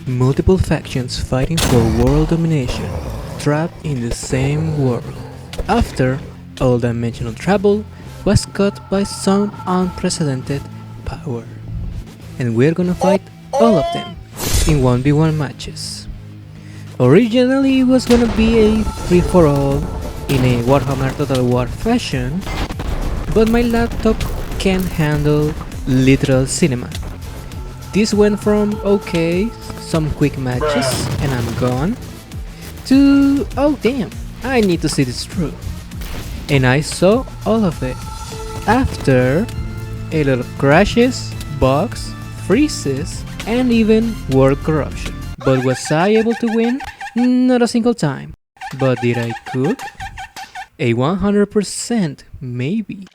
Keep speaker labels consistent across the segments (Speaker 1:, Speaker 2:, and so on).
Speaker 1: Multiple factions fighting for world domination, trapped in the same world. After all dimensional travel was cut by some unprecedented power. And we're gonna fight all of them in 1v1 matches. Originally it was gonna be a free-for-all in a Warhammer Total War fashion, but my laptop can't handle literal cinema. This went from okay, some quick matches and I'm gone, to oh damn, I need to see this through. And I saw all of it. After a lot of crashes, bugs, freezes, and even world corruption. But was I able to win? Not a single time. But did I cook? A 100% maybe.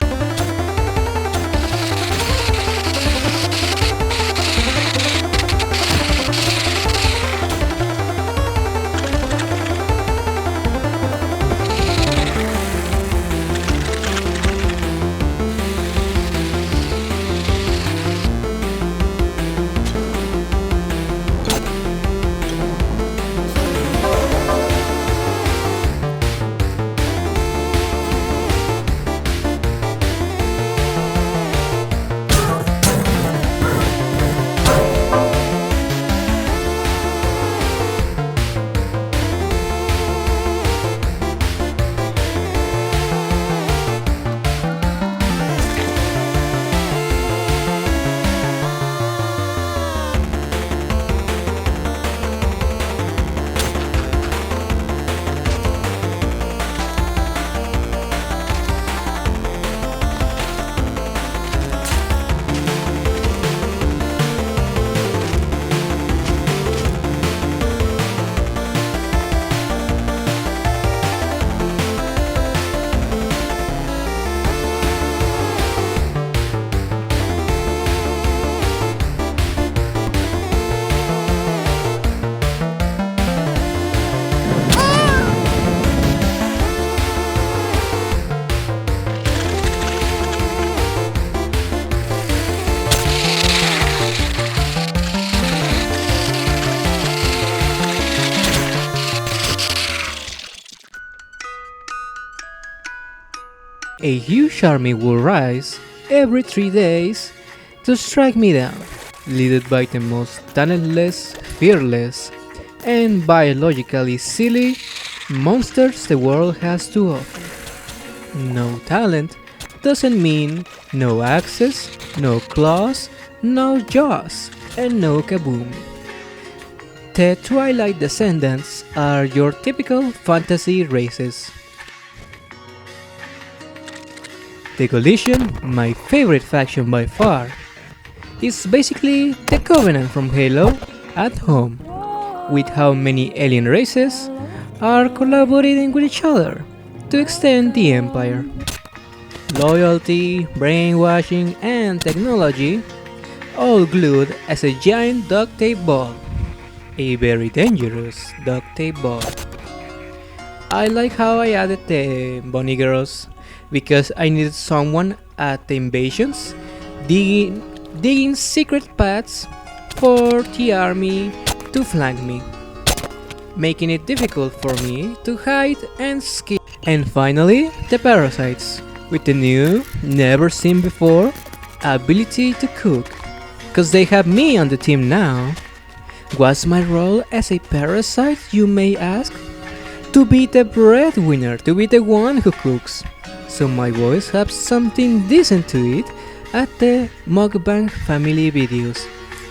Speaker 1: A huge army will rise every 3 days to strike me down, led by the most talentless, fearless, and biologically silly monsters the world has to offer. No talent doesn't mean no access, no claws, no jaws, and no kaboom. The Twilight Descendants are your typical fantasy races. The Coalition, my favorite faction by far, is basically the Covenant from Halo at home, with how many alien races are collaborating with each other to extend the Empire. Loyalty, brainwashing, and technology all glued as a giant duct tape ball. A very dangerous duct tape ball. I like how I added the bunny girls because I needed someone at the invasions digging secret paths for the army to flank me, making it difficult for me to hide and skip. And finally, the parasites, with the new, never seen before ability to cook, cause they have me on the team now. What's my role as a parasite, you may ask? To be the breadwinner, to be the one who cooks, so my boys have something decent to eat at the mukbang family videos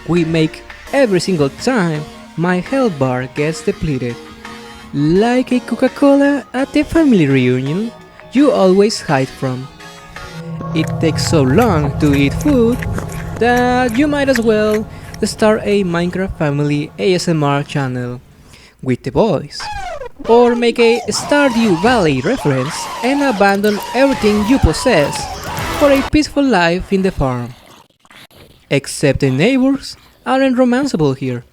Speaker 1: we make every single time my health bar gets depleted. Like a Coca-Cola at the family reunion you always hide from. It takes so long to eat food that you might as well start a Minecraft family ASMR channel with the boys. Or make a Stardew Valley reference and abandon everything you possess for a peaceful life in the farm. Except the neighbors aren't romanceable here,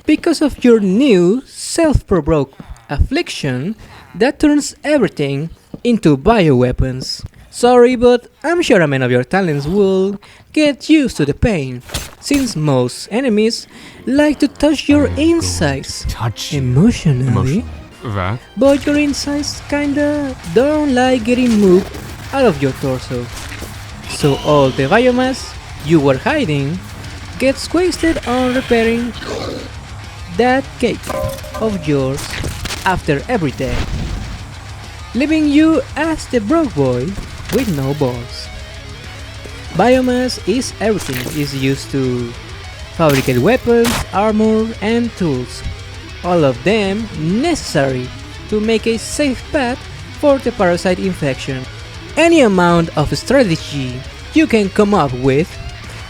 Speaker 1: because of your new self-provoked affliction that turns everything into bioweapons. Sorry, but I'm sure a man of your talents will get used to the pain, since most enemies like to touch your insides emotionally, but your insides kinda don't like getting moved out of your torso. So all the biomass you were hiding gets wasted on repairing that cake of yours after every day, leaving you as the broke boy with no balls. Biomass is everything. It's used to fabricate weapons, armor, and tools, all of them necessary to make a safe path for the parasite infection. Any amount of strategy you can come up with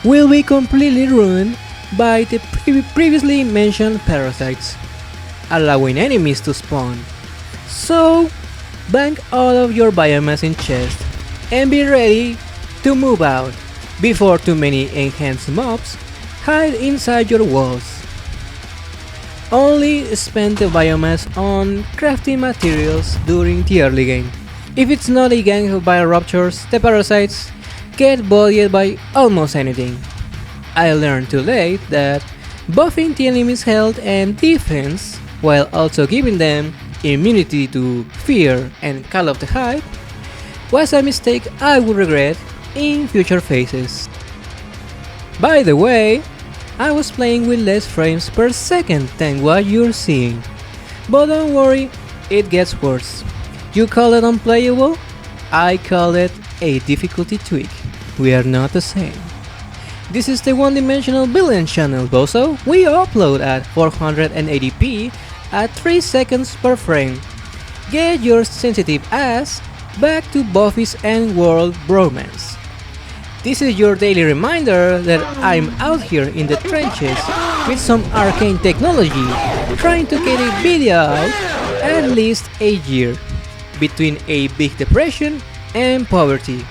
Speaker 1: will be completely ruined by the previously mentioned parasites, allowing enemies to spawn. So, bank all of your biomass in chest and be ready to move out before too many enhanced mobs hide inside your walls. Only spend the biomass on crafting materials during the early game. If it's not a gang of bioruptures, the parasites get bullied by almost anything. I learned too late that buffing the enemy's health and defense while also giving them immunity to fear and Call of the Hype was a mistake I would regret in future phases. By the way, I was playing with less frames per second than what you're seeing, but don't worry, it gets worse. You call it unplayable? I call it a difficulty tweak. We are not the same. This is the one-dimensional Billie channel, bozo. We upload at 480p at 3 seconds per frame. Get your sensitive ass back to Buffy's and World bromance. This is your daily reminder that I'm out here in the trenches with some arcane technology, trying to get a video out at least a year, between a big depression and poverty.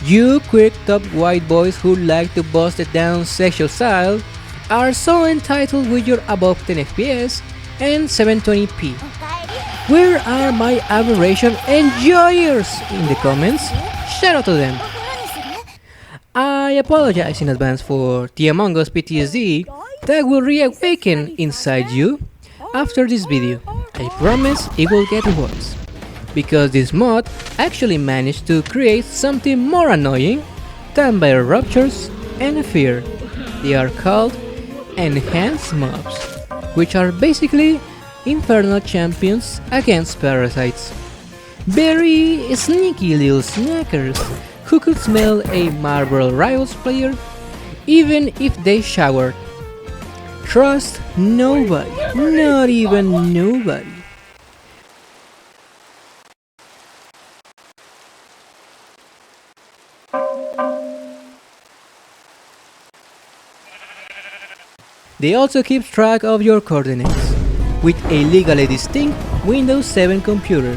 Speaker 1: You quirked up white boys who like to bust it down sexual style are so entitled with your above 10 FPS and 720p. Where are my aberration enjoyers in the comments? Shout out to them. I apologize in advance for the Among Us PTSD that will reawaken inside you after this video. I promise it will get worse, because this mod actually managed to create something more annoying than bio ruptures and fear. They are called enhanced mobs, which are basically infernal champions against parasites. Very sneaky little snackers who could smell a Marvel Rivals player even if they showered. Trust nobody, not even nobody. They also keep track of your coordinates with a legally distinct Windows 7 computer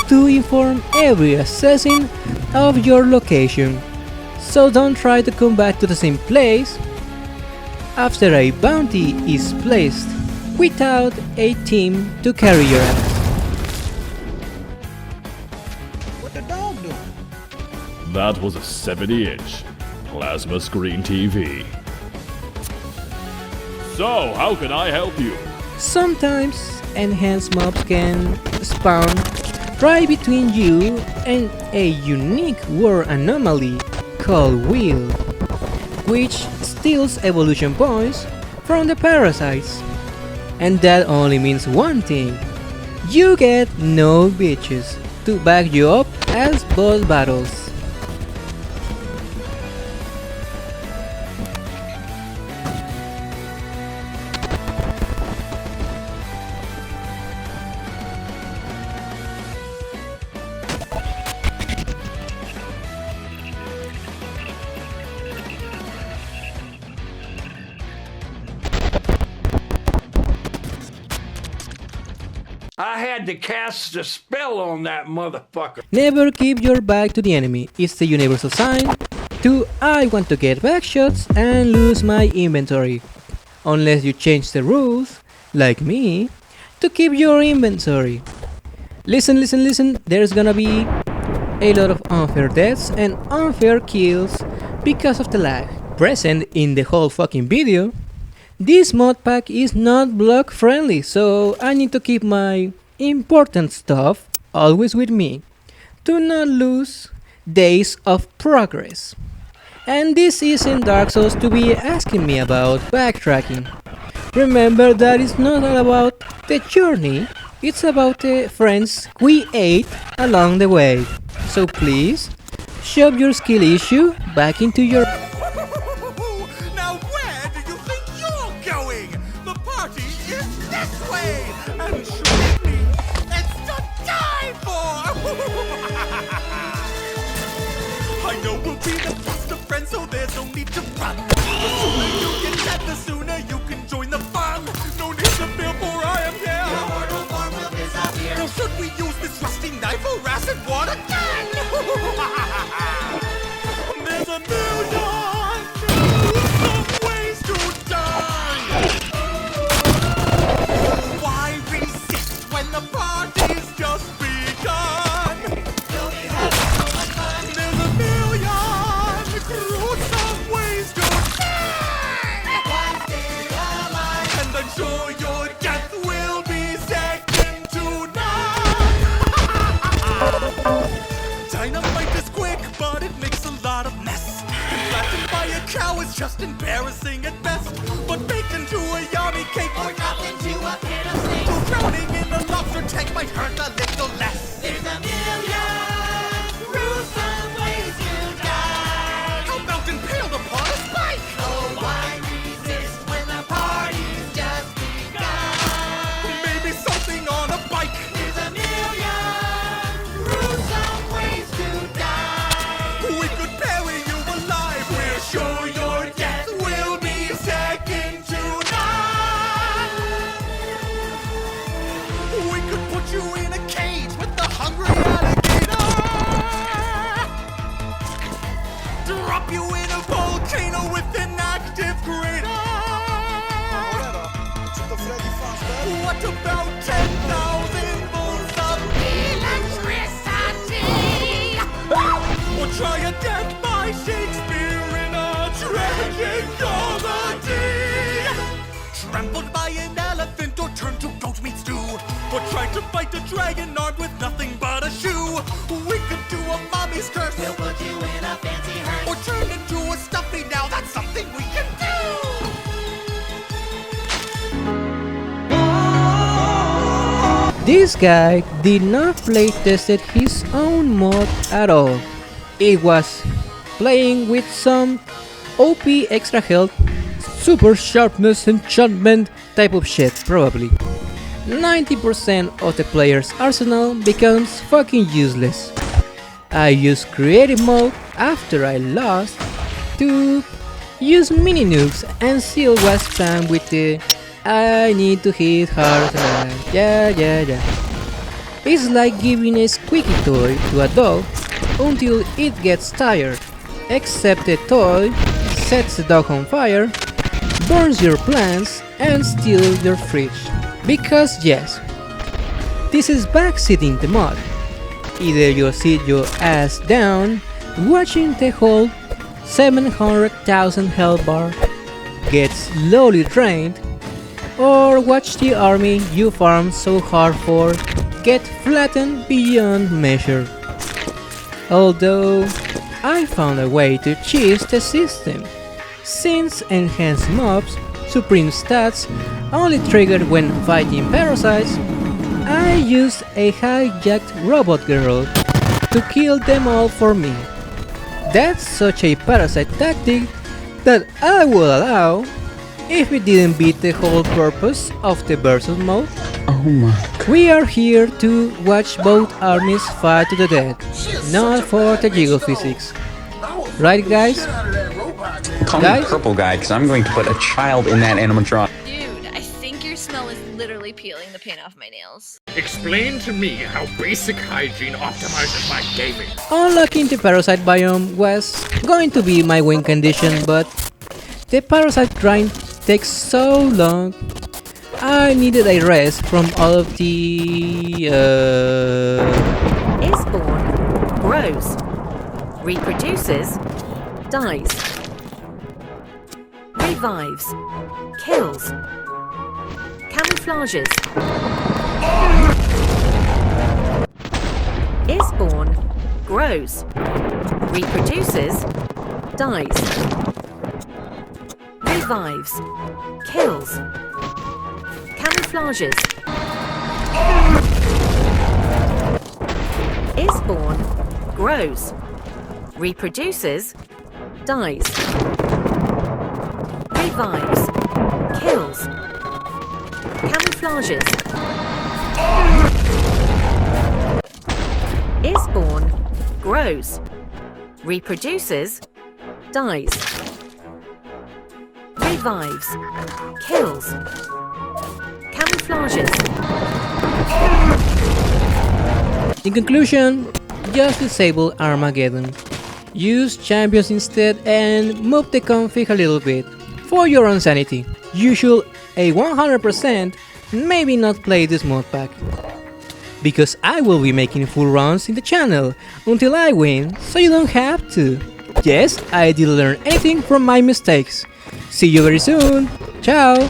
Speaker 1: to inform every assassin of your location. So don't try to come back to the same place after a bounty is placed without a team to carry your ass.
Speaker 2: What the dog doing?
Speaker 3: That was a 70-inch plasma screen TV. So, how can I help you?
Speaker 1: Sometimes enhanced mobs can spawn right between you and a unique war anomaly called Wheel, which steals evolution points from the parasites. And that only means one thing: you get no bitches to back you up as boss battles.
Speaker 2: I had to cast a spell on that motherfucker.
Speaker 1: Never keep your back to the enemy. It's the universal sign to I want to get back shots and lose my inventory. Unless you change the rules, like me, to keep your inventory. Listen, there's gonna be a lot of unfair deaths and unfair kills because of the lag present in the whole fucking video. This mod pack is not block friendly, so I need to keep my important stuff always with me to not lose days of progress. And this isn't Dark Souls to be asking me about backtracking. Remember that it's not all about the journey, it's about the friends we ate along the way. So please, shove your skill issue back into your...
Speaker 4: Now where do you think you're going? The party is this way! And trust me, it's to die for! I know we'll be the best of friends, so there's no need to run. The sooner you get that, the sooner you can join the fun. No need to fear, for I am here. Your mortal form will disappear. Now should we use this rusty knife or acid water gun? There's a million gruesome ways to die. Why resist when the party's just begun? You'll be having so much fun. There's a million gruesome ways to die. Why stay alive? And I'm sure your death will be second to none. Dynamite is quick, but it makes a lot of mess. Flattened by a cow is just embarrassing at best. But baked into a yummy cake or dropped into a pit of snakes. So drowning in a lobster tank might hurt a little less. There's a million gruesome ways to die. How about impaled upon a spike? Oh, why resist when the party's just begun? Maybe something on a bike. There's a million gruesome ways to die. We could bury you alive. We're sure your death will be second to none. We could put you in a cage with the hungry alligator. Drop you in a volcano with an active crater. What about 10,000 volts of electricity? Or try a death by Shakespeare in a tragic comedy? Trampled by an elephant or turned to goat meat stew? Or try to fight a dragon armed with nothing but a shoe? We could do a mommy's curse. We'll put you in a fancy hearse. Or turn into a stuffy. Now that's something we can do.
Speaker 1: This guy did not play tested his own mod at all. It was playing with some OP extra health, super sharpness enchantment type of shit probably. 90% of the player's arsenal becomes fucking useless. I used creative mode after I lost to use mini nukes and seal was spam with the I need to hit hard. Yeah. It's like giving a squeaky toy to a dog until it gets tired, except the toy sets the dog on fire, burns your plants and steals your fridge. Because yes, this is backseating the mod. Either you sit your ass down watching the whole 700,000 health bar get slowly drained, or watch the army you farmed so hard for get flattened beyond measure. Although I found a way to cheese the system, since enhanced mobs supreme stats only triggered when fighting parasites, I used a hijacked robot girl to kill them all for me. That's such a parasite tactic that I would allow if it didn't beat the whole purpose of the versus mode.
Speaker 5: Oh my god.
Speaker 1: We are here to watch both armies fight to the death, not for the jiggle physics. Right guys?
Speaker 5: Call me
Speaker 1: Guys?
Speaker 5: purple guy, because I'm going to put a child in that animatronic.
Speaker 6: Dude, I think your smell is literally peeling the paint off my nails.
Speaker 3: Explain to me how basic hygiene optimizes my gaming.
Speaker 1: Unlocking the parasite biome was going to be my win condition, but the parasite grind takes so long. I needed a rest from all of the
Speaker 7: Is born, grows, reproduces, dies. revives, kills, camouflages, is born, grows, reproduces, dies, revives, kills, camouflages, is born, grows, reproduces, dies, revives, kills, camouflages, is born, grows, reproduces, dies, revives, kills, camouflages.
Speaker 1: In conclusion, just disable Armageddon. Use champions instead and move the config a little bit for your own sanity. You should 100% maybe not play this mod pack, because I will be making full runs in the channel until I win, so you don't have to. Yes, I did learn anything from my mistakes. See you very soon. Ciao!